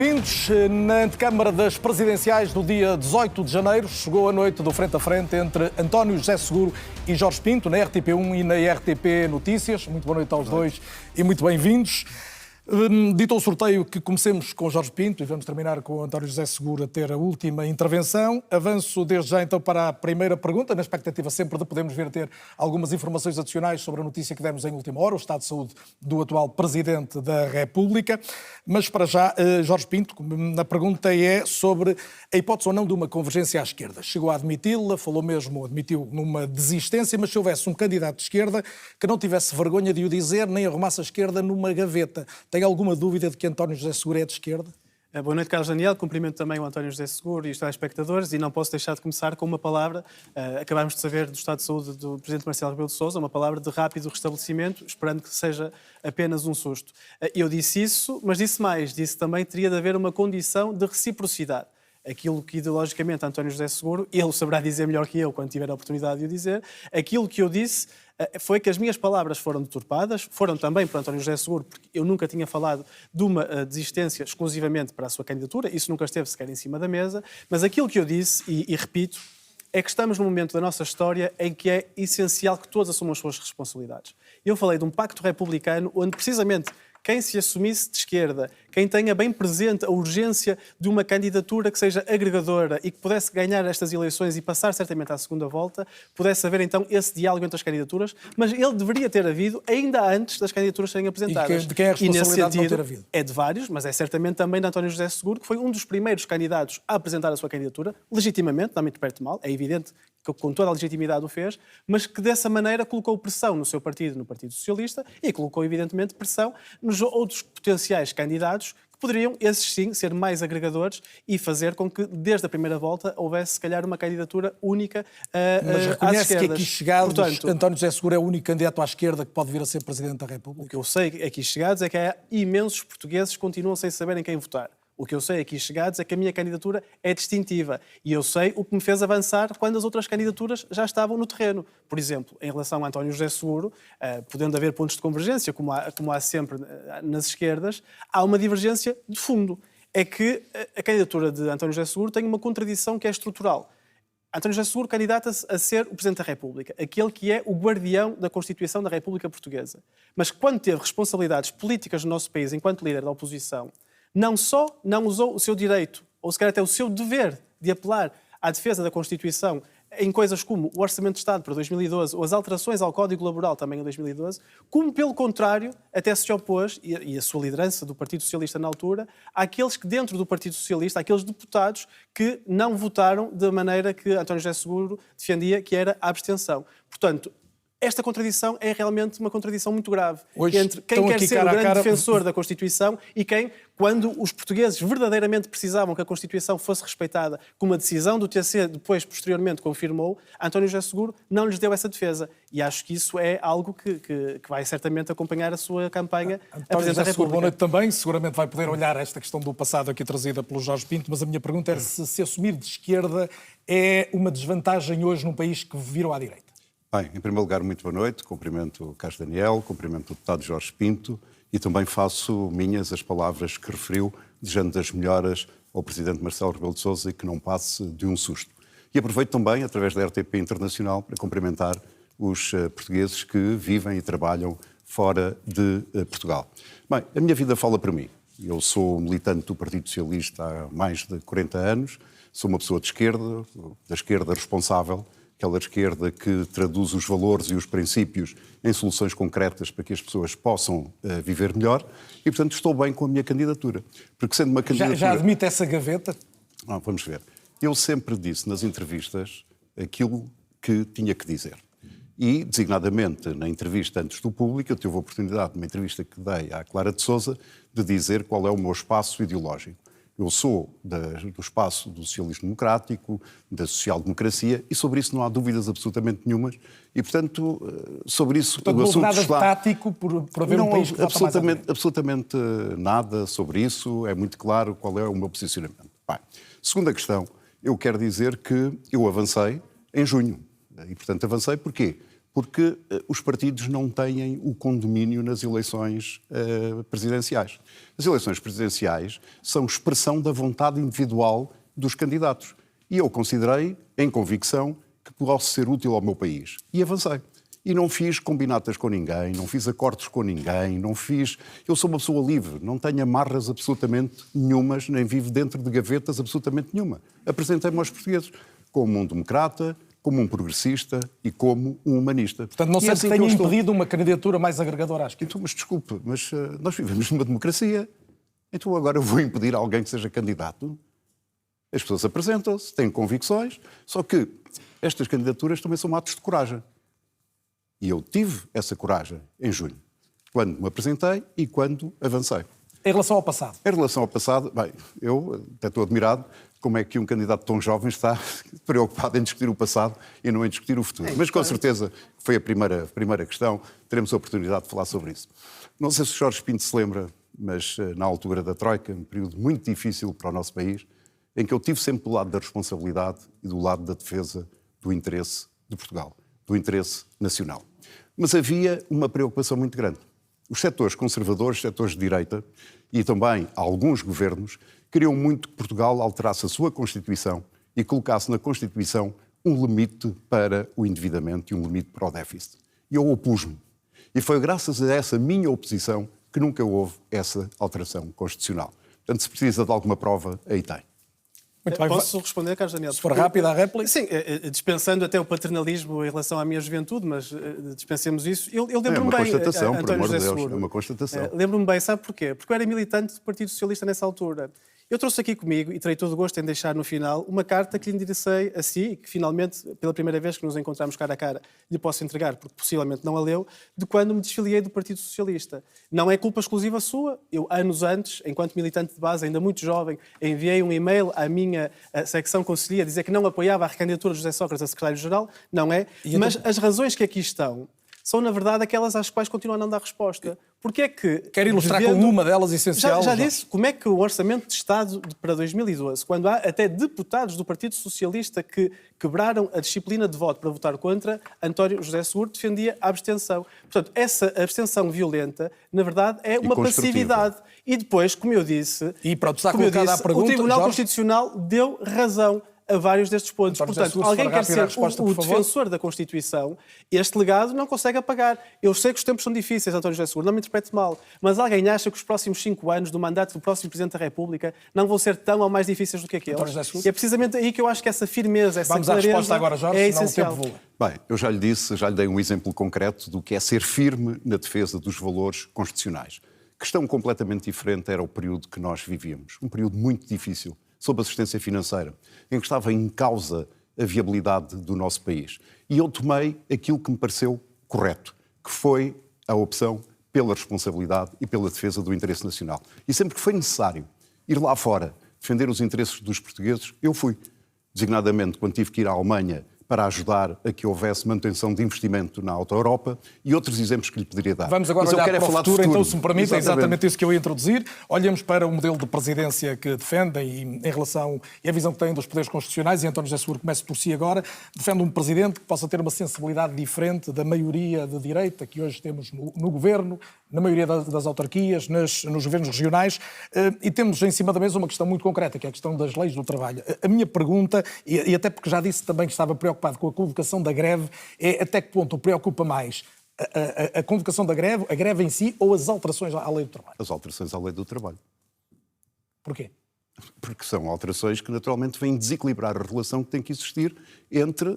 Bem-vindos. Na antecâmara das presidenciais do dia 18 de janeiro, chegou a noite do frente a frente entre António José Seguro e Jorge Pinto, na RTP1 e na RTP Notícias. Muito boa noite aos dois e muito bem-vindos. Dito o sorteio que comecemos com Jorge Pinto e vamos terminar com o António José Seguro a ter a última intervenção. Avanço desde já então para a primeira pergunta, na expectativa sempre de podermos vir a ter algumas informações adicionais sobre a notícia que demos em última hora, o estado de saúde do atual Presidente da República. Mas para já, Jorge Pinto, a pergunta é sobre a hipótese ou não de uma convergência à esquerda. Chegou a admiti-la, admitiu numa desistência, mas se houvesse um candidato de esquerda que não tivesse vergonha de o dizer, nem arrumasse a esquerda numa gaveta. Tem alguma dúvida de que António José Seguro é de esquerda? Boa noite, Carlos Daniel. Cumprimento também o António José Seguro e os telespectadores e não posso deixar de começar com uma palavra. Acabámos de saber do estado de saúde do Presidente Marcelo Rebelo de Sousa, uma palavra de rápido restabelecimento, esperando que seja apenas um susto. Eu disse isso, mas disse mais. Disse também que teria de haver uma condição de reciprocidade. Aquilo que ideologicamente António José Seguro, ele saberá dizer melhor que eu quando tiver a oportunidade de o dizer, aquilo que eu disse foi que as minhas palavras foram deturpadas, foram também para António José Seguro, porque eu nunca tinha falado de uma desistência exclusivamente para a sua candidatura, isso nunca esteve sequer em cima da mesa, mas aquilo que eu disse, e repito, é que estamos num momento da nossa história em que é essencial que todos assumam as suas responsabilidades. Eu falei de um pacto republicano onde precisamente quem se assumisse de esquerda, quem tenha bem presente a urgência de uma candidatura que seja agregadora e que pudesse ganhar estas eleições e passar certamente à segunda volta, pudesse haver então esse diálogo entre as candidaturas, mas ele deveria ter havido ainda antes das candidaturas serem apresentadas. E de quem é a responsabilidade de não ter havido? É de vários, mas é certamente também de António José Seguro, que foi um dos primeiros candidatos a apresentar a sua candidatura, legitimamente, não me interprete mal, é evidente que com toda a legitimidade o fez, mas que dessa maneira colocou pressão no seu partido, no Partido Socialista, e colocou evidentemente pressão nos outros potenciais candidatos que poderiam, esses sim, ser mais agregadores e fazer com que, desde a primeira volta, houvesse, se calhar, uma candidatura única Mas reconhece que aqui chegados, portanto, António José Seguro é o único candidato à esquerda que pode vir a ser Presidente da República? O que eu sei aqui chegados é que há imensos portugueses que continuam sem saberem quem votar. O que eu sei aqui chegados é que a minha candidatura é distintiva e eu sei o que me fez avançar quando as outras candidaturas já estavam no terreno. Por exemplo, em relação a António José Seguro, podendo haver pontos de convergência, como há sempre nas esquerdas, há uma divergência de fundo. É que a candidatura de António José Seguro tem uma contradição que é estrutural. António José Seguro candidata-se a ser o Presidente da República, aquele que é o guardião da Constituição da República Portuguesa. Mas quando teve responsabilidades políticas no nosso país enquanto líder da oposição, não só não usou o seu direito, ou se calhar até o seu dever de apelar à defesa da Constituição em coisas como o Orçamento de Estado para 2012 ou as alterações ao Código Laboral também em 2012, como, pelo contrário, até se opôs, e a sua liderança do Partido Socialista na altura, àqueles que dentro do Partido Socialista, àqueles deputados que não votaram da maneira que António José Seguro defendia, que era a abstenção. Portanto, esta contradição é realmente uma contradição muito grave entre quem quer ser o grande defensor da Constituição e quem, quando os portugueses verdadeiramente precisavam que a Constituição fosse respeitada, como a decisão do TC depois, posteriormente, confirmou, António José Seguro não lhes deu essa defesa. E acho que isso é algo que vai certamente acompanhar a sua campanha a Presidente da República. Boa noite também. Seguramente vai poder olhar esta questão do passado aqui trazida pelo Jorge Pinto, mas a minha pergunta era se assumir de esquerda é uma desvantagem hoje num país que virou à direita. Bem, em primeiro lugar, muito boa noite. Cumprimento o Carlos Daniel, cumprimento o deputado Jorge Pinto e também faço minhas as palavras que referiu, desejando as melhoras ao Presidente Marcelo Rebelo de Sousa e que não passe de um susto. E aproveito também, através da RTP Internacional, para cumprimentar os portugueses que vivem e trabalham fora de Portugal. Bem, a minha vida fala para mim. Eu sou militante do Partido Socialista há mais de 40 anos, sou uma pessoa de esquerda, da esquerda responsável, aquela esquerda que traduz os valores e os princípios em soluções concretas para que as pessoas possam viver melhor e, portanto, estou bem com a minha candidatura. Porque sendo uma candidatura... Já admite essa gaveta? Vamos ver. Eu sempre disse nas entrevistas aquilo que tinha que dizer. E, designadamente, na entrevista antes do público, eu tive a oportunidade, numa entrevista que dei à Clara de Sousa, de dizer qual é o meu espaço ideológico. Eu sou do espaço do socialismo democrático, da social-democracia, e sobre isso não há dúvidas absolutamente nenhumas. E, portanto, sobre isso... Portanto, não houve nada de tático por haver um país que vota mais à direita? Absolutamente nada sobre isso. É muito claro qual é o meu posicionamento. Bem, segunda questão, eu quero dizer que eu avancei em junho. E, portanto, avancei porquê? Porque os partidos não têm o condomínio nas eleições presidenciais. As eleições presidenciais são expressão da vontade individual dos candidatos. E eu considerei, em convicção, que posso ser útil ao meu país. E avancei. E não fiz combinatas com ninguém, não fiz acordos com ninguém, não fiz... Eu sou uma pessoa livre, não tenho amarras absolutamente nenhumas, nem vivo dentro de gavetas absolutamente nenhuma. Apresentei-me aos portugueses como um democrata, como um progressista e como um humanista. Portanto, não sei se tenha impedido uma candidatura mais agregadora à esquerda. Então, mas desculpe, mas nós vivemos numa democracia. Então agora eu vou impedir alguém que seja candidato? As pessoas apresentam-se, têm convicções, só que estas candidaturas também são atos de coragem. E eu tive essa coragem em junho, quando me apresentei e quando avancei. Em relação ao passado? Em relação ao passado, bem, eu até estou admirado como é que um candidato tão jovem está preocupado em discutir o passado e não em discutir o futuro. Mas com certeza foi a primeira questão, teremos a oportunidade de falar sobre isso. Não sei se o Jorge Pinto se lembra, mas na altura da Troika, um período muito difícil para o nosso país, em que eu estive sempre do lado da responsabilidade e do lado da defesa do interesse de Portugal, do interesse nacional. Mas havia uma preocupação muito grande. Os setores conservadores, os setores de direita e também alguns governos queriam muito que Portugal alterasse a sua Constituição e colocasse na Constituição um limite para o endividamento e um limite para o déficit. E eu opus-me. E foi graças a essa minha oposição que nunca houve essa alteração constitucional. Portanto, se precisa de alguma prova, aí tem. Muito bem. Posso responder, Carlos Daniel? Se for rápida a réplica. Sim, dispensando até o paternalismo em relação à minha juventude, mas dispensemos isso. Eu lembro-me bem, António José Seguro. É uma constatação. Lembro-me bem, sabe porquê? Porque eu era militante do Partido Socialista nessa altura. Eu trouxe aqui comigo, e terei todo o gosto em deixar no final, uma carta que lhe enderecei a si, e que finalmente, pela primeira vez que nos encontramos cara a cara, lhe posso entregar, porque possivelmente não a leu, de quando me desfiliei do Partido Socialista. Não é culpa exclusiva sua. Eu, anos antes, enquanto militante de base, ainda muito jovem, enviei um e-mail à minha secção conselhia a dizer que não apoiava a recandidatura de José Sócrates a secretário-geral. Não é. Mas as razões que aqui estão são, na verdade, aquelas às quais continuam a não dar resposta. Porque é que... Quer ilustrar com uma delas essencial? Já disse. Como é que o Orçamento de Estado para 2012, quando há até deputados do Partido Socialista que quebraram a disciplina de voto para votar contra, António José Seguro defendia a abstenção. Portanto, essa abstenção violenta, na verdade, é uma passividade. E depois, como eu disse, e pronto, está colocada a pergunta, o Tribunal Jorge Constitucional deu razão a vários destes pontos. Portanto, alguém quer ser o defensor da Constituição, este legado não consegue apagar. Eu sei que os tempos são difíceis, António José Seguro, não me interprete mal, mas alguém acha que os próximos 5 anos do mandato do próximo Presidente da República não vão ser tão ou mais difíceis do que aqueles? E é precisamente aí que eu acho que essa firmeza, essa clareza, à resposta agora, Jorge, é essencial. Bem, eu já lhe disse, já lhe dei um exemplo concreto do que é ser firme na defesa dos valores constitucionais. Questão completamente diferente era o período que nós vivíamos. Um período muito difícil, sob assistência financeira, em que estava em causa a viabilidade do nosso país. E eu tomei aquilo que me pareceu correto, que foi a opção pela responsabilidade e pela defesa do interesse nacional. E sempre que foi necessário ir lá fora defender os interesses dos portugueses, eu fui. Designadamente, quando tive que ir à Alemanha para ajudar a que houvesse manutenção de investimento na Auto Europa e outros exemplos que lhe poderia dar. Vamos agora olhar para o futuro, então, se me permite, é exatamente isso que eu ia introduzir. Olhemos para o modelo de presidência que defendem e em relação e a visão que têm dos poderes constitucionais, e António José Seguro começa por si agora, defende um presidente que possa ter uma sensibilidade diferente da maioria de direita que hoje temos no governo, na maioria das autarquias, nos governos regionais, e temos em cima da mesa uma questão muito concreta, que é a questão das leis do trabalho. A minha pergunta, e até porque já disse também que estava preocupado com a convocação da greve, é até que ponto o preocupa mais a convocação da greve, a greve em si, ou as alterações à lei do trabalho? As alterações à lei do trabalho. Porquê? Porque são alterações que naturalmente vêm desequilibrar a relação que tem que existir entre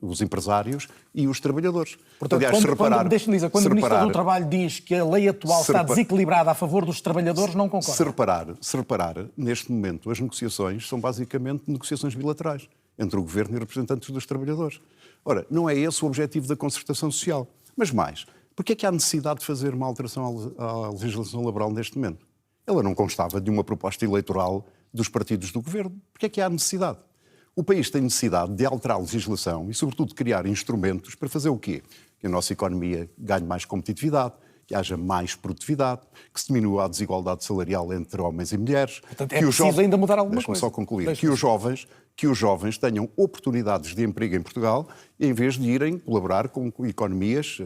os empresários e os trabalhadores. Portanto, deixe-me dizer, quando o Ministro do Trabalho diz que a lei atual está desequilibrada a favor dos trabalhadores, não concorda? Se reparar, neste momento as negociações são basicamente negociações bilaterais entre o Governo e representantes dos trabalhadores. Ora, não é esse o objetivo da concertação social. Mas mais, porque é que há necessidade de fazer uma alteração à legislação laboral neste momento? Ela não constava de uma proposta eleitoral dos partidos do Governo. Porque é que há necessidade? O país tem necessidade de alterar a legislação e, sobretudo, criar instrumentos para fazer o quê? Que a nossa economia ganhe mais competitividade, que haja mais produtividade, que se diminua a desigualdade salarial entre homens e mulheres. Portanto, é preciso ainda mudar alguma coisa. Deixe-me só concluir. Que os jovens tenham oportunidades de emprego em Portugal em vez de irem colaborar com economias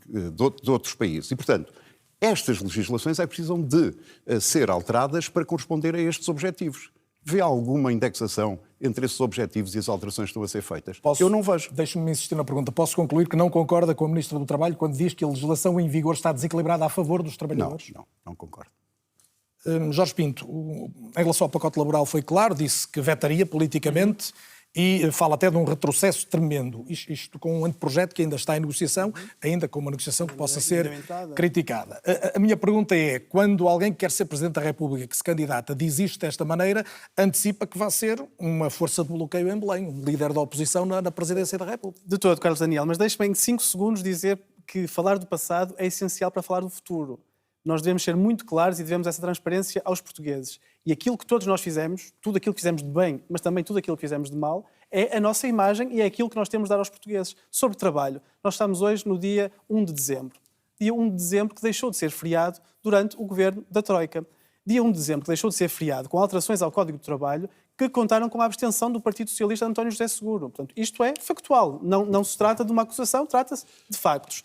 de outros países. E, portanto, estas legislações precisam de ser alteradas para corresponder a estes objetivos. Vê alguma indexação entre esses objetivos e as alterações que estão a ser feitas? Eu não vejo. Deixe-me insistir na pergunta. Posso concluir que não concorda com a Ministra do Trabalho quando diz que a legislação em vigor está desequilibrada a favor dos trabalhadores? Não concordo. Jorge Pinto, em relação ao pacote laboral foi claro, disse que vetaria politicamente e fala até de um retrocesso tremendo. Isto com um anteprojeto que ainda está em negociação, ainda com uma negociação que possa ser criticada. A minha pergunta é, quando alguém que quer ser Presidente da República, que se candidata, diz isto desta maneira, antecipa que vai ser uma força de bloqueio em Belém, um líder da oposição na Presidência da República? De todo, Carlos Daniel, mas deixe-me em 5 segundos dizer que falar do passado é essencial para falar do futuro. Nós devemos ser muito claros e devemos essa transparência aos portugueses. E aquilo que todos nós fizemos, tudo aquilo que fizemos de bem, mas também tudo aquilo que fizemos de mal, é a nossa imagem e é aquilo que nós temos de dar aos portugueses. Sobre trabalho, nós estamos hoje no dia 1 de dezembro. Dia 1 de dezembro que deixou de ser feriado durante o governo da Troika. Dia 1 de dezembro que deixou de ser feriado com alterações ao Código de Trabalho que contaram com a abstenção do Partido Socialista de António José Seguro. Portanto, isto é factual. Não se trata de uma acusação, trata-se de factos.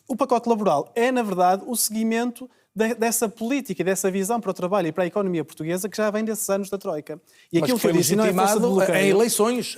O pacote laboral é, na verdade, o seguimento dessa política e dessa visão para o trabalho e para a economia portuguesa que já vem desses anos da Troika. E aquilo que foi legitimado em eleições,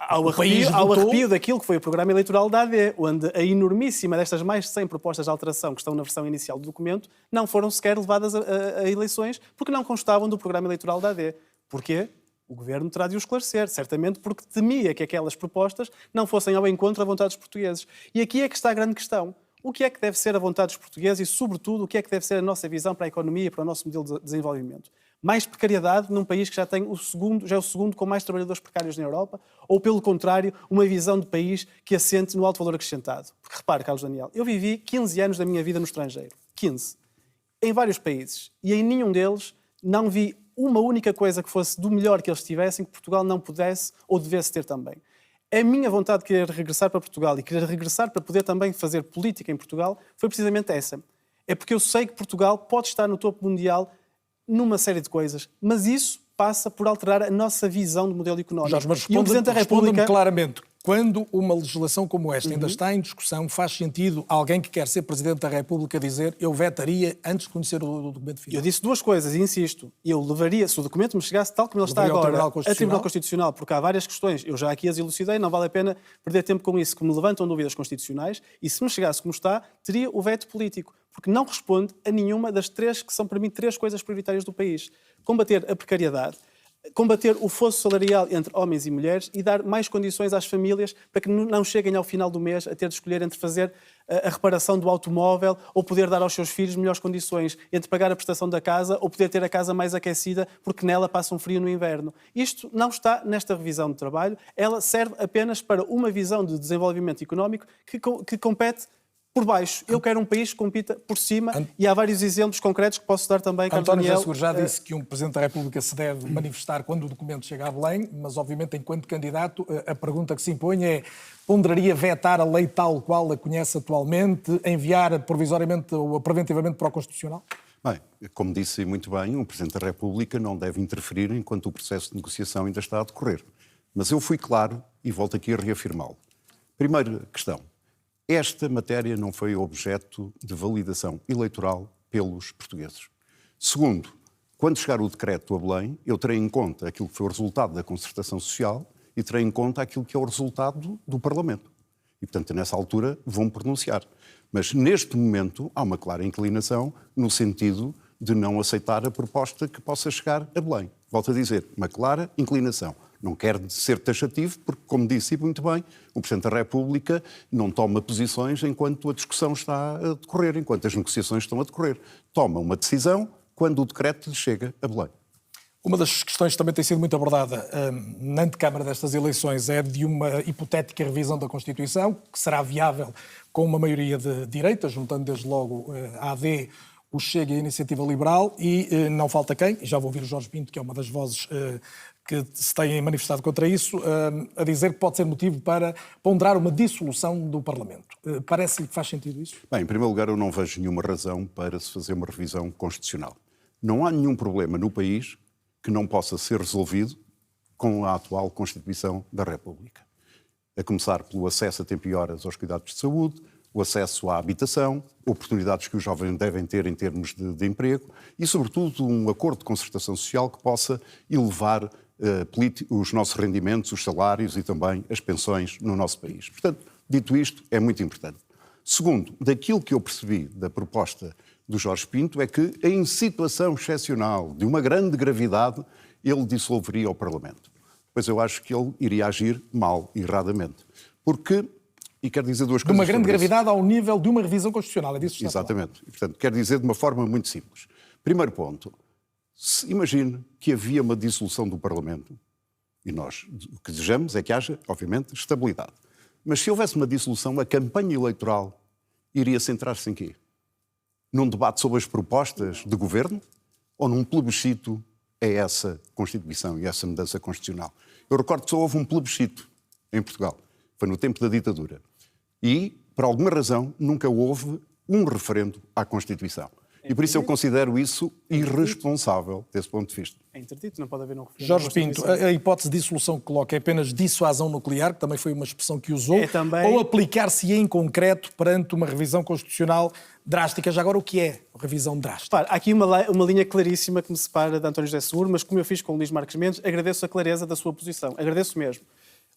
ao arrepio daquilo que foi o programa eleitoral da AD, onde a enormíssima destas mais de 100 propostas de alteração que estão na versão inicial do documento não foram sequer levadas a eleições porque não constavam do programa eleitoral da AD. Porquê? O Governo terá de o esclarecer, certamente porque temia que aquelas propostas não fossem ao encontro da vontade dos portugueses. E aqui é que está a grande questão. O que é que deve ser a vontade dos portugueses e, sobretudo, o que é que deve ser a nossa visão para a economia e para o nosso modelo de desenvolvimento? Mais precariedade num país que já é o segundo com mais trabalhadores precários na Europa? Ou, pelo contrário, uma visão de país que assente no alto valor acrescentado? Porque, repare, Carlos Daniel, eu vivi 15 anos da minha vida no estrangeiro. 15. Em vários países. E em nenhum deles não vi uma única coisa que fosse do melhor que eles tivessem que Portugal não pudesse ou devesse ter também. A minha vontade de querer regressar para Portugal e querer regressar para poder também fazer política em Portugal foi precisamente essa. É porque eu sei que Portugal pode estar no topo mundial numa série de coisas, mas isso passa por alterar a nossa visão do modelo económico. Jorge, mas responda-me claramente. Quando uma legislação como esta ainda está em discussão, faz sentido alguém que quer ser Presidente da República dizer eu vetaria antes de conhecer o documento final? Eu disse duas coisas e insisto. Eu levaria, se o documento me chegasse tal como ele está agora, a Tribunal Constitucional, porque há várias questões, eu já aqui as elucidei, não vale a pena perder tempo com isso, que me levantam dúvidas constitucionais, e se me chegasse como está, teria o veto político, porque não responde a nenhuma das três, que são para mim três coisas prioritárias do país. Combater a precariedade, combater o fosso salarial entre homens e mulheres e dar mais condições às famílias para que não cheguem ao final do mês a ter de escolher entre fazer a reparação do automóvel ou poder dar aos seus filhos melhores condições, entre pagar a prestação da casa ou poder ter a casa mais aquecida porque nela passa um frio no inverno. Isto não está nesta revisão de trabalho, ela serve apenas para uma visão de desenvolvimento económico que compete por baixo. Eu quero um país que compita por cima e há vários exemplos concretos que posso dar também. António José Seguro já disse que um Presidente da República se deve manifestar quando o documento chega a Belém, mas obviamente enquanto candidato a pergunta que se impõe é: ponderaria vetar a lei tal qual a conhece atualmente, enviar provisoriamente ou preventivamente para o Constitucional? Bem, como disse muito bem, um Presidente da República não deve interferir enquanto o processo de negociação ainda está a decorrer. Mas eu fui claro e volto aqui a reafirmá-lo. Primeira questão. Esta matéria não foi objeto de validação eleitoral pelos portugueses. Segundo, quando chegar o decreto a Belém, eu terei em conta aquilo que foi o resultado da concertação social e terei em conta aquilo que é o resultado do Parlamento. E, portanto, nessa altura, vou-me pronunciar. Mas, neste momento, há uma clara inclinação no sentido de não aceitar a proposta que possa chegar a Belém. Volto a dizer, uma clara inclinação. Não quer ser taxativo, porque, como disse muito bem, o Presidente da República não toma posições enquanto a discussão está a decorrer, enquanto as negociações estão a decorrer. Toma uma decisão quando o decreto lhe chega a Belém. Uma das questões que também tem sido muito abordada na antecâmara destas eleições é de uma hipotética revisão da Constituição, que será viável com uma maioria de direita, juntando desde logo a AD, o Chega e a Iniciativa Liberal, e não falta quem, e já vou ouvir o Jorge Pinto, que é uma das vozes que se têm manifestado contra isso, a dizer que pode ser motivo para ponderar uma dissolução do Parlamento. Parece-lhe que faz sentido isso? Bem, em primeiro lugar, eu não vejo nenhuma razão para se fazer uma revisão constitucional. Não há nenhum problema no país que não possa ser resolvido com a atual Constituição da República. A começar pelo acesso a tempo e horas aos cuidados de saúde, o acesso à habitação, oportunidades que os jovens devem ter em termos de emprego e, sobretudo, um acordo de concertação social que possa elevar os nossos rendimentos, os salários e também as pensões no nosso país. Portanto, dito isto, é muito importante. Segundo, daquilo que eu percebi da proposta do Jorge Pinto é que, em situação excepcional, de uma grande gravidade, ele dissolveria o Parlamento. Pois eu acho que ele iria agir mal, erradamente. Porque, e quero dizer duas coisas. De uma grande gravidade ao nível de uma revisão constitucional, é disso que está a falar. Exatamente. E, portanto, quero dizer de uma forma muito simples. Primeiro ponto, imagine que havia uma dissolução do Parlamento, e nós o que desejamos é que haja, obviamente, estabilidade. Mas se houvesse uma dissolução, a campanha eleitoral iria centrar-se em quê? Num debate sobre as propostas de governo ou num plebiscito a essa Constituição e essa mudança constitucional? Eu recordo que só houve um plebiscito em Portugal. Foi no tempo da ditadura. E, por alguma razão, nunca houve um referendo à Constituição. E por isso eu considero isso irresponsável desse ponto de vista. É interdito, não pode haver um referendo. Jorge Pinto, a hipótese de dissolução que coloca é apenas dissuasão nuclear, que também foi uma expressão que usou, ou aplicar-se em concreto perante uma revisão constitucional drástica? Já agora, o que é revisão drástica? Há aqui uma linha claríssima que me separa de António José Seguro, mas como eu fiz com o Luís Marques Mendes, agradeço a clareza da sua posição. Agradeço mesmo.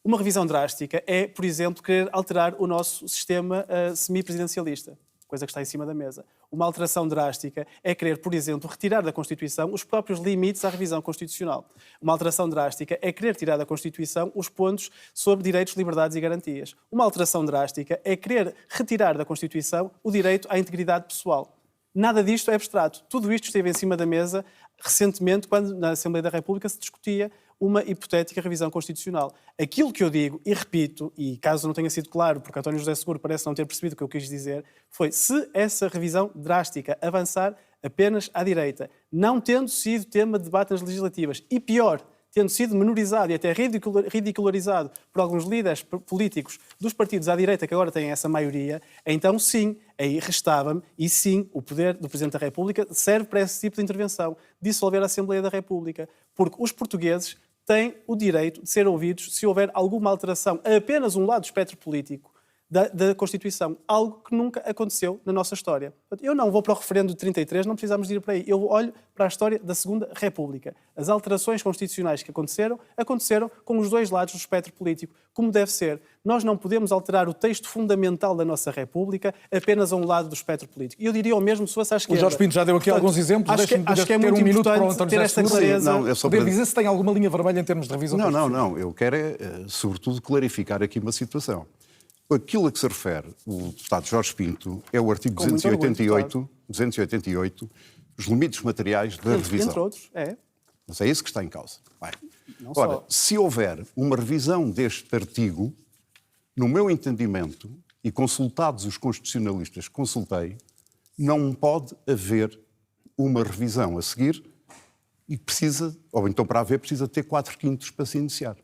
Uma revisão drástica é, por exemplo, querer alterar o nosso sistema semipresidencialista, coisa que está em cima da mesa. Uma alteração drástica é querer, por exemplo, retirar da Constituição os próprios limites à revisão constitucional. Uma alteração drástica é querer tirar da Constituição os pontos sobre direitos, liberdades e garantias. Uma alteração drástica é querer retirar da Constituição o direito à integridade pessoal. Nada disto é abstrato. Tudo isto esteve em cima da mesa recentemente, quando na Assembleia da República se discutia uma hipotética revisão constitucional. Aquilo que eu digo, e repito, e caso não tenha sido claro, porque António José Seguro parece não ter percebido o que eu quis dizer, foi se essa revisão drástica avançar apenas à direita, não tendo sido tema de debate nas legislativas, e pior, tendo sido menorizado e até ridicularizado por alguns líderes políticos dos partidos à direita que agora têm essa maioria, então sim, aí restava-me, e sim, o poder do Presidente da República serve para esse tipo de intervenção, dissolver a Assembleia da República, porque os portugueses têm o direito de ser ouvidos se houver alguma alteração a apenas um lado do espectro político da Constituição, algo que nunca aconteceu na nossa história. Eu não vou para o referendo de 33, não precisamos de ir para aí. Eu olho para a história da Segunda República. As alterações constitucionais que aconteceram com os dois lados do espectro político, como deve ser. Nós não podemos alterar o texto fundamental da nossa República apenas a um lado do espectro político. E eu diria o mesmo se fosse à esquerda. O Jorge Pinto já deu aqui alguns exemplos. Acho que é muito importante ter esta clareza. Poder dizer se tem alguma linha vermelha em termos de revisão constitucional. Não. Eu quero, sobretudo, clarificar aqui uma situação. Aquilo a que se refere o deputado Jorge Pinto é o artigo 288, os limites materiais da revisão. Entre outros, é. Mas é isso que está em causa. Bem, ora, se houver uma revisão deste artigo, no meu entendimento, e consultados os constitucionalistas que consultei, não pode haver uma revisão a seguir e precisa, ou então para haver, precisa ter 4/5 para se iniciar.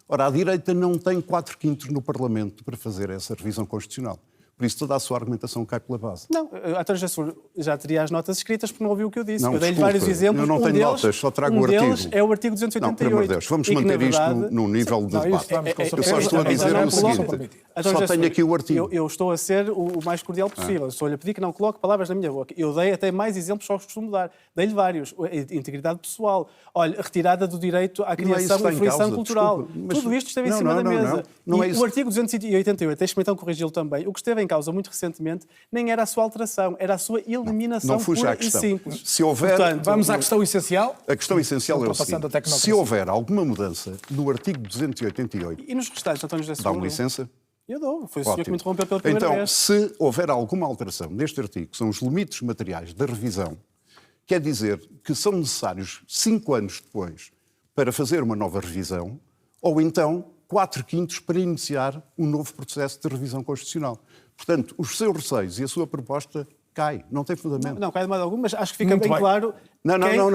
Ora, a direita não tem 4/5 no Parlamento para fazer essa revisão constitucional. Por isso toda a sua argumentação cai pela base. Não, António José Seguro já teria as notas escritas porque não ouviu o que eu disse. Não, eu dei-lhe vários exemplos. Eu não tenho notas, só trago o artigo. Deles é o artigo 288. Não, pelo amor de Deus, vamos manter isto num nível de debate. Eu só estou a dizer o seguinte, só tenho aqui o artigo. Eu estou a ser o mais cordial possível. Estou-lhe a pedir que não coloque palavras na minha boca. Eu dei até mais exemplos, só os costumo dar. Dei-lhe vários. Integridade pessoal. Olha, retirada do direito à criação e fruição cultural. Tudo isto esteve em cima da mesa. E o artigo 288, deixe-me então corrigi-lo também, o que esteve em causa muito recentemente nem era a sua alteração, era a sua eliminação pura e simples. Se houver... Portanto, vamos à questão essencial. A questão essencial é o seguinte. Se houver alguma mudança no artigo 288... E nos restantes, António José Seguro? Dá-me licença? Eu dou. Foi o senhor que me interrompeu pela primeira vez. Então, se houver alguma alteração neste artigo, que são os limites materiais da revisão, quer dizer que são necessários 5 anos depois para fazer uma nova revisão, ou então 4/5 para iniciar um novo processo de revisão constitucional. Portanto, os seus receios e a sua proposta cai, não tem fundamento. Não cai de modo algum, mas acho que fica bem claro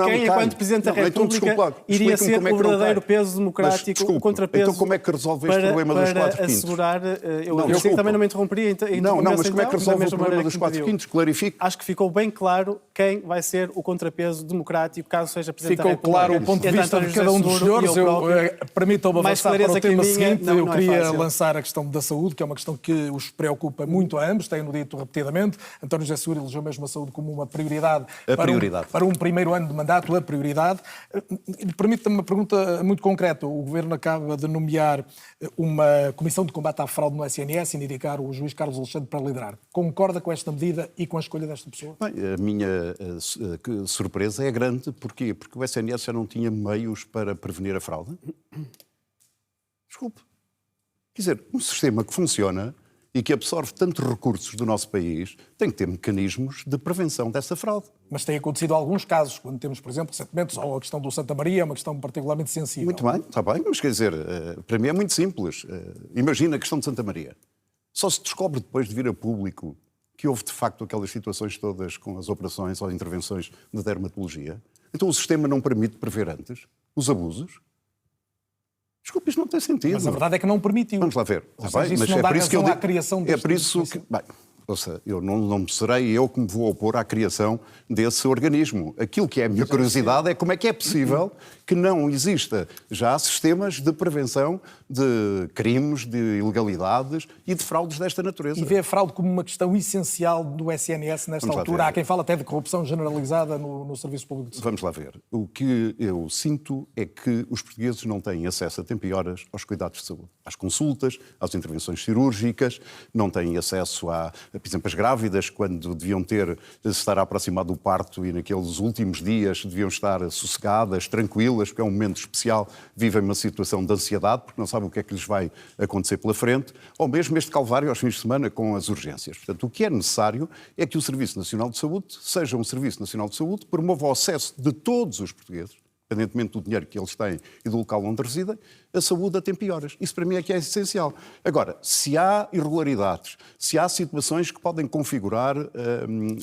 Quem enquanto Presidente da República, iria ser o verdadeiro peso democrático, o contrapeso. Então como é que resolve este problema dos quatro quintos? Assegurar, eu sei que também não me interromperia. Mas como é que resolve o problema dos quatro quintos? Clarifique. Acho que ficou bem claro quem vai ser o contrapeso democrático, caso seja Presidente da República. Ficou claro o ponto de vista de cada um dos senhores. Permitam-me avançar para o tema seguinte. Eu queria lançar a questão da saúde, que é uma questão que os preocupa muito a ambos, têm-no dito repetidamente. António José Seguro elegeu mesmo a saúde como uma prioridade para um primeiro ano de mandato, a prioridade. Permita-me uma pergunta muito concreta. O Governo acaba de nomear uma comissão de combate à fraude no SNS e indicar o juiz Carlos Alexandre para liderar. Concorda com esta medida e com a escolha desta pessoa? Bem, a minha surpresa é grande. Porquê? Porque o SNS já não tinha meios para prevenir a fraude. Desculpe. Quer dizer, um sistema que funciona e que absorve tantos recursos do nosso país tem que ter mecanismos de prevenção dessa fraude. Mas tem acontecido alguns casos, quando temos, por exemplo, recentemente, só a questão do Santa Maria, é uma questão particularmente sensível. Muito bem, está bem, mas quer dizer, para mim é muito simples. Imagina a questão de Santa Maria. Só se descobre depois de vir a público que houve de facto aquelas situações todas com as operações ou intervenções de dermatologia. Então o sistema não permite prever antes os abusos. Desculpe, isto não tem sentido. Mas a verdade é que não permitiu. Vamos lá ver. Ou seja, isso não dá razão à criação deste... É por isso que... Bem, ouça, eu não serei eu que me vou opor à criação desse organismo. Aquilo que é a minha curiosidade é como é que é possível que não exista já sistemas de prevenção de crimes, de ilegalidades e de fraudes desta natureza. E vê a fraude como uma questão essencial do SNS nesta altura. Há quem fala até de corrupção generalizada no Serviço Público de Saúde. Vamos lá ver. O que eu sinto é que os portugueses não têm acesso a tempo e horas aos cuidados de saúde. Às consultas, às intervenções cirúrgicas, não têm acesso a, por exemplo, as grávidas, quando deviam estar a aproximar do parto e naqueles últimos dias deviam estar sossegadas, tranquilas, porque é um momento especial, vivem uma situação de ansiedade, porque não sabem o que é que lhes vai acontecer pela frente, ou mesmo este calvário aos fins de semana com as urgências. Portanto, o que é necessário é que o Serviço Nacional de Saúde seja um Serviço Nacional de Saúde que promova o acesso de todos os portugueses, independentemente do dinheiro que eles têm e do local onde residem, a saúde a tempo e horas. Isso para mim é que é essencial. Agora, se há irregularidades, se há situações que podem configurar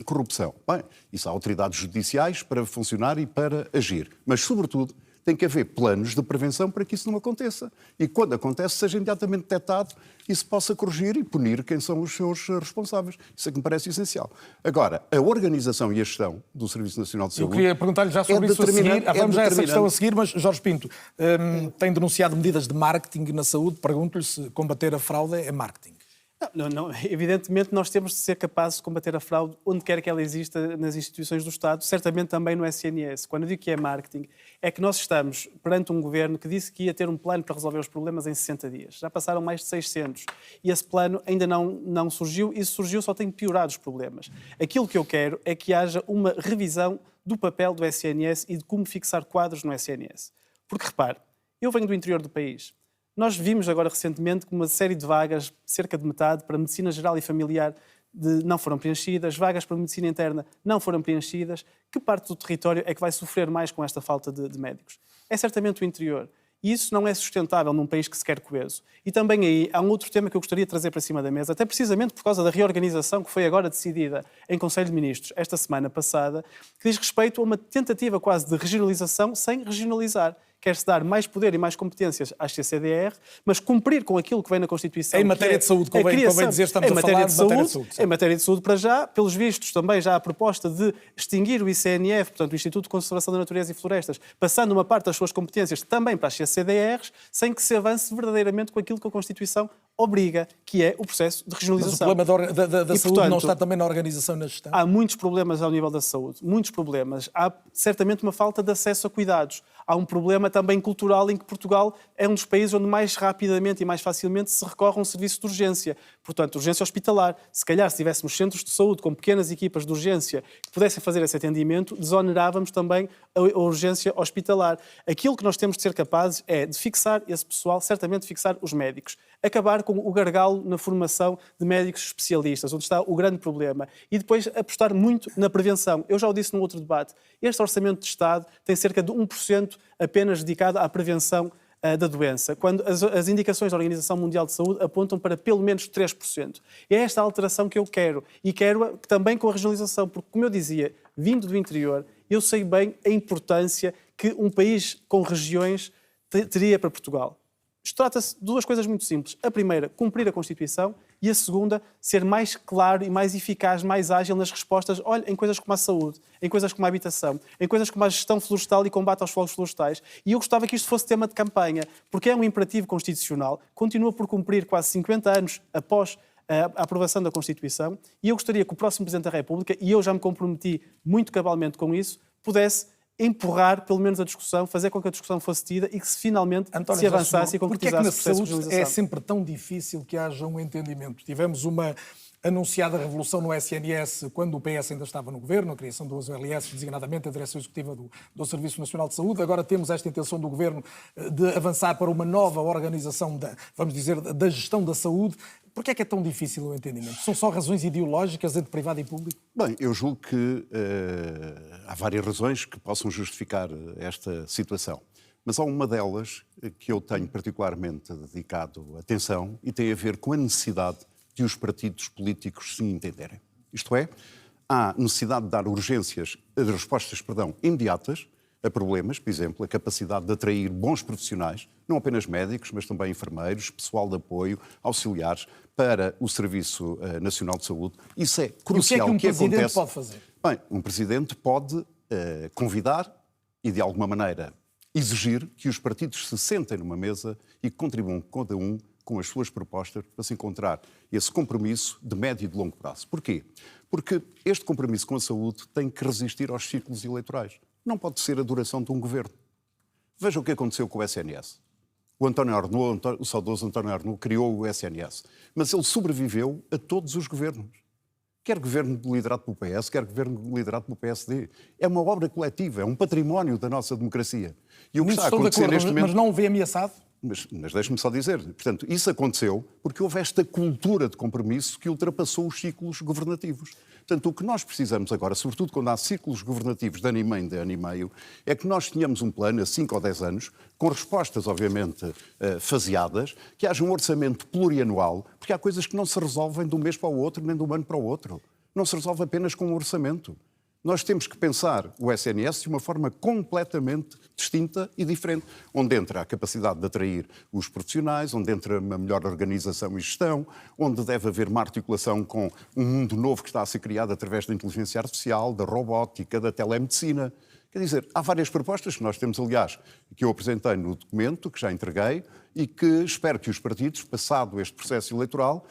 corrupção, bem, isso há autoridades judiciais para funcionar e para agir. Mas, sobretudo, tem que haver planos de prevenção para que isso não aconteça. E quando acontece, seja imediatamente detectado e se possa corrigir e punir quem são os seus responsáveis. Isso é que me parece essencial. Agora, a organização e a gestão do Serviço Nacional de Saúde... Eu queria perguntar-lhe já sobre isso a seguir. Vamos já a essa questão a seguir, mas Jorge Pinto tem denunciado medidas de marketing na saúde. Pergunto-lhe se combater a fraude é marketing. Não. Evidentemente, nós temos de ser capazes de combater a fraude onde quer que ela exista nas instituições do Estado, certamente também no SNS. Quando eu digo que é marketing, é que nós estamos perante um governo que disse que ia ter um plano para resolver os problemas em 60 dias. Já passaram mais de 600 e esse plano ainda não surgiu e se surgiu só tem piorado os problemas. Aquilo que eu quero é que haja uma revisão do papel do SNS e de como fixar quadros no SNS. Porque, repare, eu venho do interior do país. Nós vimos agora recentemente que uma série de vagas, cerca de metade, para medicina geral e familiar não foram preenchidas, vagas para medicina interna não foram preenchidas. Que parte do território é que vai sofrer mais com esta falta de médicos? É certamente o interior. E isso não é sustentável num país que se quer coeso. E também aí há um outro tema que eu gostaria de trazer para cima da mesa, até precisamente por causa da reorganização que foi agora decidida em Conselho de Ministros esta semana passada, que diz respeito a uma tentativa quase de regionalização sem regionalizar. Quer-se dar mais poder e mais competências às CCDR, mas cumprir com aquilo que vem na Constituição. Em matéria de saúde, convém dizer, estamos a falar de matéria de saúde. Em matéria de saúde, para já, pelos vistos, também já há a proposta de extinguir o ICNF, portanto, o Instituto de Conservação da Natureza e Florestas, passando uma parte das suas competências também para as CCDRs, sem que se avance verdadeiramente com aquilo que a Constituição obriga, que é o processo de regionalização. Mas o problema da saúde, portanto, não está também na organização e na gestão? Há muitos problemas ao nível da saúde, muitos problemas. Há certamente uma falta de acesso a cuidados. Há um problema também cultural em que Portugal é um dos países onde mais rapidamente e mais facilmente se recorre a um serviço de urgência. Portanto, urgência hospitalar. Se calhar, se tivéssemos centros de saúde com pequenas equipas de urgência que pudessem fazer esse atendimento, desonerávamos também a urgência hospitalar. Aquilo que nós temos de ser capazes é de fixar esse pessoal, certamente fixar os médicos. Acabar com o gargalo na formação de médicos especialistas, onde está o grande problema. E depois apostar muito na prevenção. Eu já o disse num outro debate. Este orçamento de Estado tem cerca de 1% apenas dedicado à prevenção da doença, quando as indicações da Organização Mundial de Saúde apontam para pelo menos 3%. É esta alteração que eu quero. E quero também com a regionalização, porque, como eu dizia, vindo do interior, Eu sei bem a importância que um país com regiões teria para Portugal. Isto trata-se de duas coisas muito simples. A primeira, cumprir a Constituição, e a segunda, ser mais claro e mais eficaz, mais ágil nas respostas, olha, em coisas como a saúde, em coisas como a habitação, em coisas como a gestão florestal e combate aos fogos florestais. E eu gostava que isto fosse tema de campanha, porque é um imperativo constitucional, continua por cumprir quase 50 anos após a aprovação da Constituição, e eu gostaria que o próximo Presidente da República, e eu já me comprometi muito cabalmente com isso, pudesse empurrar, pelo menos, a discussão, fazer com que a discussão fosse tida e que finalmente se avançasse e concretizasse o processo de regionalização. É sempre tão difícil que haja um entendimento? Tivemos uma anunciada revolução no SNS quando o PS ainda estava no governo, a criação do OLS, designadamente a direção executiva do Serviço Nacional de Saúde. Agora temos esta intenção do governo de avançar para uma nova organização da gestão da saúde. Porquê é que é tão difícil o entendimento? São só razões ideológicas entre privado e público? Bem, eu julgo que há várias razões que possam justificar esta situação. Mas há uma delas que eu tenho particularmente dedicado atenção e tem a ver com a necessidade de os partidos políticos se entenderem. Isto é, há necessidade de dar respostas imediatas a problemas, por exemplo, a capacidade de atrair bons profissionais, não apenas médicos, mas também enfermeiros, pessoal de apoio, auxiliares, para o Serviço Nacional de Saúde. Isso é crucial. E o que é que um presidente pode fazer? Bem, um presidente pode convidar e, de alguma maneira, exigir que os partidos se sentem numa mesa e contribuam cada um com as suas propostas para se encontrar esse compromisso de médio e de longo prazo. Porquê? Porque este compromisso com a saúde tem que resistir aos ciclos eleitorais. Não pode ser a duração de um governo. Veja o que aconteceu com o SNS. O saudoso António Arnaud criou o SNS, mas ele sobreviveu a todos os governos. Quer governo liderado pelo PS, quer governo liderado pelo PSD. É uma obra coletiva, é um património da nossa democracia. E o que está a acontecer neste momento... Mas não o vê ameaçado? Mas deixe-me só dizer, portanto, isso aconteceu porque houve esta cultura de compromisso que ultrapassou os ciclos governativos. Portanto, o que nós precisamos agora, sobretudo quando há ciclos governativos de ano e meio, é que nós tenhamos um plano a 5 ou 10 anos, com respostas, obviamente, faseadas, que haja um orçamento plurianual, porque há coisas que não se resolvem de um mês para o outro, nem de um ano para o outro. Não se resolve apenas com um orçamento. Nós temos que pensar o SNS de uma forma completamente distinta e diferente, onde entra a capacidade de atrair os profissionais, onde entra uma melhor organização e gestão, onde deve haver uma articulação com um mundo novo que está a ser criado através da inteligência artificial, da robótica, da telemedicina. Quer dizer, há várias propostas que nós temos, aliás, que eu apresentei no documento, que já entreguei, e que espero que os partidos, passado este processo eleitoral,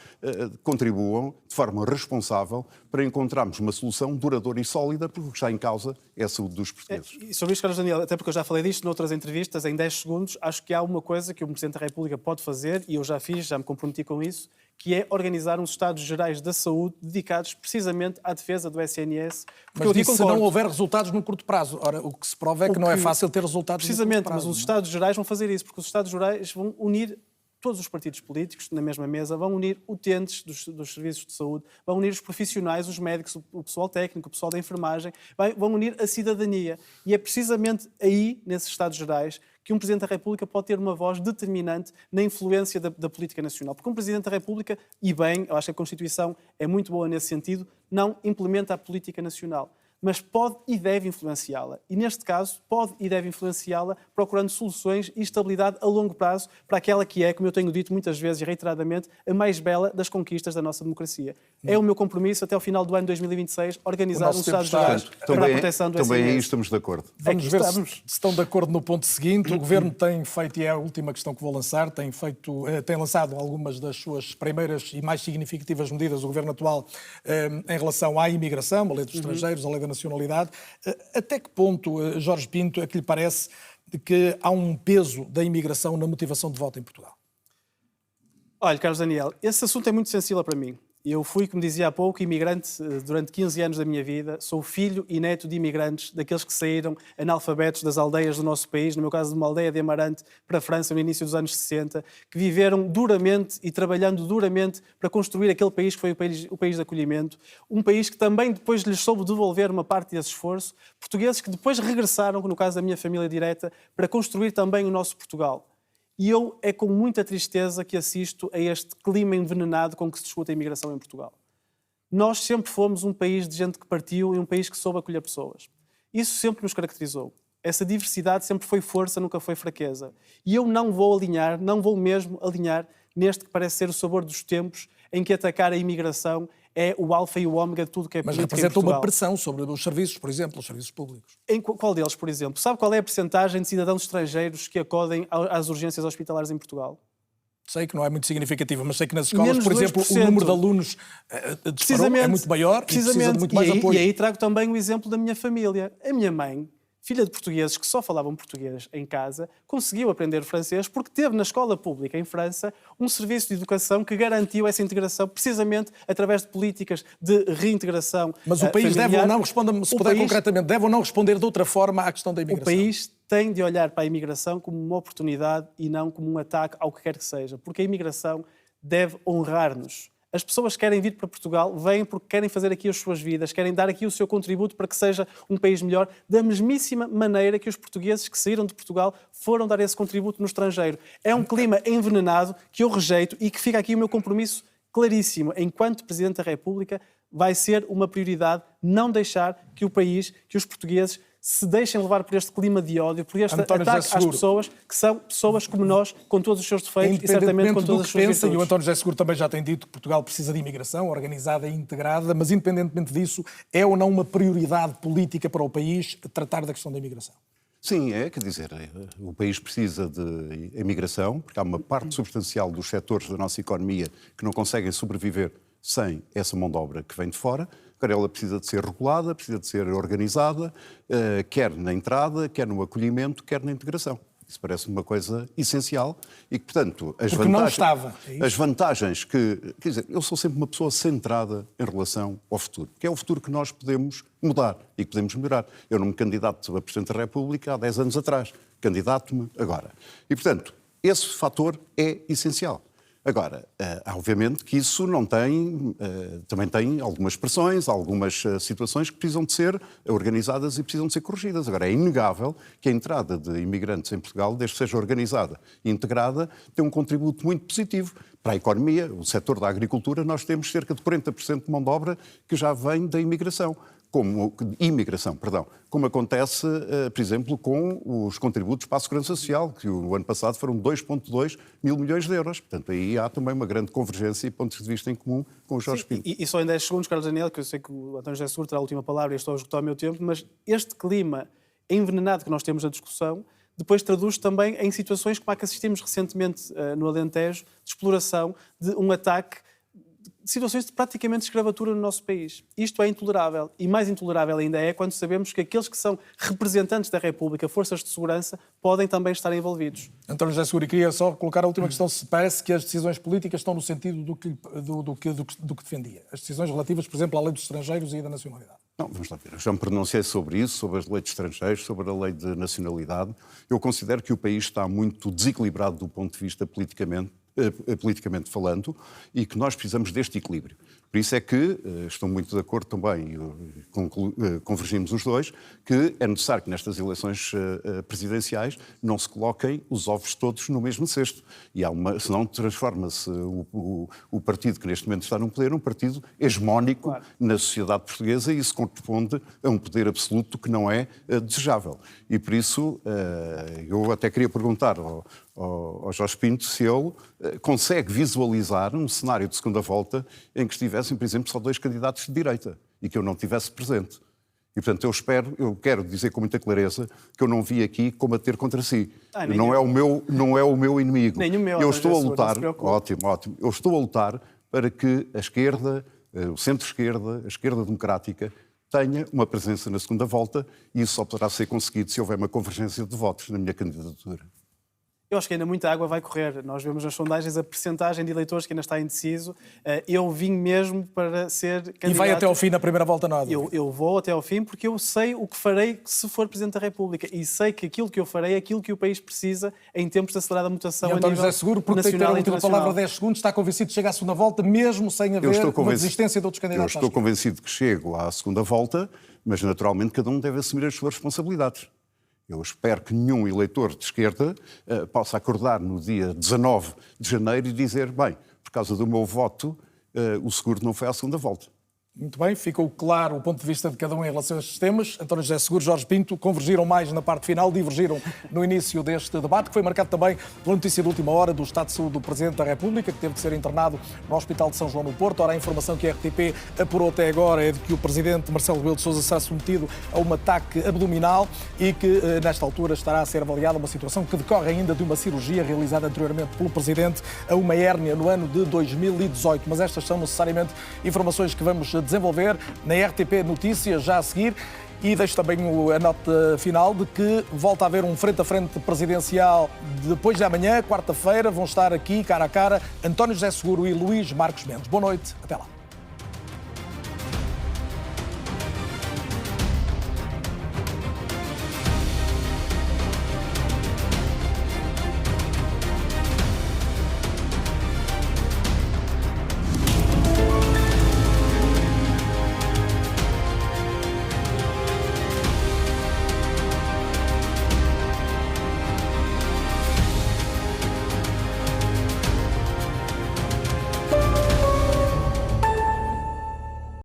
contribuam de forma responsável para encontrarmos uma solução duradoura e sólida, porque o que está em causa é a saúde dos portugueses. E sobre isto, Carlos Daniel, até porque eu já falei disto noutras entrevistas, em 10 segundos, acho que há uma coisa que o Presidente da República pode fazer, e eu já fiz, já me comprometi com isso, que é organizar uns Estados Gerais da Saúde dedicados precisamente à defesa do SNS. Mas disse se não houver resultados no curto prazo. Ora, o que se prova é que não é fácil ter resultados no curto prazo. Precisamente, mas os Estados Gerais vão fazer isso, porque os Estados Gerais vão unir todos os partidos políticos na mesma mesa, vão unir utentes dos serviços de saúde, vão unir os profissionais, os médicos, o pessoal técnico, o pessoal da enfermagem, vão unir a cidadania. E é precisamente aí, nesses Estados Gerais, que um Presidente da República pode ter uma voz determinante na influência da política nacional. Porque um Presidente da República, e bem, eu acho que a Constituição é muito boa nesse sentido, não implementa a política nacional, mas pode e deve influenciá-la. E, neste caso, pode e deve influenciá-la procurando soluções e estabilidade a longo prazo para aquela que é, como eu tenho dito muitas vezes e reiteradamente, a mais bela das conquistas da nossa democracia. É o meu compromisso, até ao final do ano 2026, organizar um Estado Gerais para a proteção do SNS. Também aí estamos de acordo. Vamos ver se estão de acordo no ponto seguinte. O Governo tem feito, e é a última questão que vou lançar, tem lançado algumas das suas primeiras e mais significativas medidas, o Governo atual, em relação à imigração, a lei dos estrangeiros, a lei da nacionalidade. Até que ponto, Jorge Pinto, é que lhe parece que há um peso da imigração na motivação de voto em Portugal? Olha, Carlos Daniel, esse assunto é muito sensível para mim. Eu fui, como dizia há pouco, imigrante durante 15 anos da minha vida. Sou filho e neto de imigrantes, daqueles que saíram analfabetos das aldeias do nosso país, no meu caso de uma aldeia de Amarante, para a França no início dos anos 60, que viveram duramente e trabalhando duramente para construir aquele país que foi o país de acolhimento. Um país que também depois lhes soube devolver uma parte desse esforço. Portugueses que depois regressaram, no caso da minha família direta, para construir também o nosso Portugal. E é com muita tristeza que assisto a este clima envenenado com que se discute a imigração em Portugal. Nós sempre fomos um país de gente que partiu e um país que soube acolher pessoas. Isso sempre nos caracterizou. Essa diversidade sempre foi força, nunca foi fraqueza. E eu não vou mesmo alinhar neste que parece ser o sabor dos tempos, em que atacar a imigração é o alfa e o ômega de tudo que é Mas política representa em Portugal. uma pressão sobre os serviços, por exemplo, os serviços públicos. Em qual deles, por exemplo? Sabe qual é a percentagem de cidadãos estrangeiros que acodem às urgências hospitalares em Portugal? Sei que não é muito significativa, mas sei que nas escolas, Menos por exemplo, 2%. o número de alunos disparou, é muito maior e precisa de muito mais apoio. E aí trago também o exemplo da minha família. A minha mãe, filha de portugueses que só falavam português em casa, conseguiu aprender francês porque teve na escola pública em França um serviço de educação que garantiu essa integração precisamente através de políticas de reintegração. Mas o país familiar. deve ou não, responda-me se puder concretamente, deve ou não responder de outra forma à questão da O imigração? país tem de olhar para a imigração como uma oportunidade e não como um ataque ao que quer que seja, porque a imigração deve honrar-nos. As pessoas que querem vir para Portugal vêm porque querem fazer aqui as suas vidas, querem dar aqui o seu contributo para que seja um país melhor, da mesmíssima maneira que os portugueses que saíram de Portugal foram dar esse contributo no estrangeiro. É um clima envenenado que eu rejeito e que fica aqui o meu compromisso claríssimo. Enquanto Presidente da República, vai ser uma prioridade não deixar que o país, que os portugueses se deixem levar por este clima de ódio, por este ataque às pessoas, que são pessoas como nós, com todos os seus defeitos e certamente com todas as suas virtudes. E o António José Seguro também já tem dito que Portugal precisa de imigração organizada e integrada, mas independentemente disso, é ou não uma prioridade política para o país tratar da questão da imigração? Sim, quer dizer, o país precisa de imigração, porque há uma parte substancial dos setores da nossa economia que não conseguem sobreviver sem essa mão de obra que vem de fora. Agora, ela precisa de ser regulada, precisa de ser organizada, quer na entrada, quer no acolhimento, quer na integração. Isso parece-me uma coisa essencial e que, portanto, as vantagens que... Quer dizer, eu sou sempre uma pessoa centrada em relação ao futuro, que é o futuro que nós podemos mudar e que podemos melhorar. Eu não me candidato a Presidente da República há 10 anos atrás, candidato-me agora. E, portanto, esse fator é essencial. Agora, obviamente que isso não tem, também tem algumas pressões, algumas situações que precisam de ser organizadas e precisam de ser corrigidas. Agora, é inegável que a entrada de imigrantes em Portugal, desde que seja organizada e integrada, tem um contributo muito positivo para a economia. O setor da agricultura, nós temos cerca de 40% de mão de obra que já vem da imigração. Como acontece, por exemplo, com os contributos para a Segurança Social, que o ano passado foram 2,2 mil milhões de euros. Portanto, aí há também uma grande convergência e pontos de vista em comum com o Jorge Pinto. E só em 10 segundos, Carlos Daniel, que eu sei que o António José Seguro terá a última palavra e estou a esgotar o meu tempo, mas este clima envenenado que nós temos na discussão depois traduz também em situações como a que assistimos recentemente no Alentejo, de exploração, de um ataque, situações de praticamente escravatura no nosso país. Isto é intolerável. E mais intolerável ainda é quando sabemos que aqueles que são representantes da República, forças de segurança, podem também estar envolvidos. António José Seguro, queria só colocar a última questão. Se parece que as decisões políticas estão no sentido do que defendia. As decisões relativas, por exemplo, à lei dos estrangeiros e da nacionalidade. Não, vamos lá ver. Eu já me pronunciei sobre isso, sobre as leis de estrangeiros, sobre a lei de nacionalidade. Eu considero que o país está muito desequilibrado do ponto de vista politicamente falando, e que nós precisamos deste equilíbrio. Por isso é que estou muito de acordo também, convergimos os dois, que é necessário que nestas eleições presidenciais não se coloquem os ovos todos no mesmo cesto. E senão transforma-se o partido que neste momento está no poder num partido hegemónico na sociedade portuguesa, e isso corresponde a um poder absoluto que não é desejável. E por isso eu até queria perguntar ao Jorge Pinto se ele consegue visualizar um cenário de segunda volta em que estivessem, por exemplo, só 2 candidatos de direita e que eu não estivesse presente. E, portanto, eu quero dizer com muita clareza que eu não vim aqui combater contra si. Não é o meu inimigo. Nem o meu. Eu estou a lutar, ótimo. Eu estou a lutar para que a esquerda, o centro-esquerda, a esquerda democrática, tenha uma presença na segunda volta, e isso só poderá ser conseguido se houver uma convergência de votos na minha candidatura. Eu acho que ainda muita água vai correr. Nós vemos nas sondagens a percentagem de eleitores que ainda está indeciso. Eu vim mesmo para ser candidato. E vai até ao fim na primeira volta, nada? Eu vou até ao fim porque eu sei o que farei se for Presidente da República. E sei que aquilo que eu farei é aquilo que o país precisa em tempos de acelerada mutação a nível nacional. António José Seguro, porque tem que ter a última palavra 10 segundos, está convencido de chegar à segunda volta, mesmo sem haver uma desistência de outros candidatos? Eu estou convencido que chego à segunda volta, mas naturalmente cada um deve assumir as suas responsabilidades. Eu espero que nenhum eleitor de esquerda possa acordar no dia 19 de janeiro e dizer, bem, por causa do meu voto, o Seguro não foi à segunda volta. Muito bem, ficou claro o ponto de vista de cada um em relação a estes temas. António José Seguro, Jorge Pinto convergiram mais na parte final, divergiram no início deste debate, que foi marcado também pela notícia de última hora do estado de saúde do Presidente da República, que teve de ser internado no Hospital de São João no Porto. Ora, a informação que a RTP apurou até agora é de que o Presidente Marcelo Rebelo de Sousa será submetido a um ataque abdominal e que, nesta altura, estará a ser avaliada uma situação que decorre ainda de uma cirurgia realizada anteriormente pelo Presidente a uma hérnia no ano de 2018. Mas estas são necessariamente informações que vamos desenvolver na RTP Notícias já a seguir. E deixo também a nota final de que volta a haver um frente a frente presidencial depois de amanhã, quarta-feira. Vão estar aqui, cara a cara, António José Seguro e Luís Marcos Mendes. Boa noite, até lá.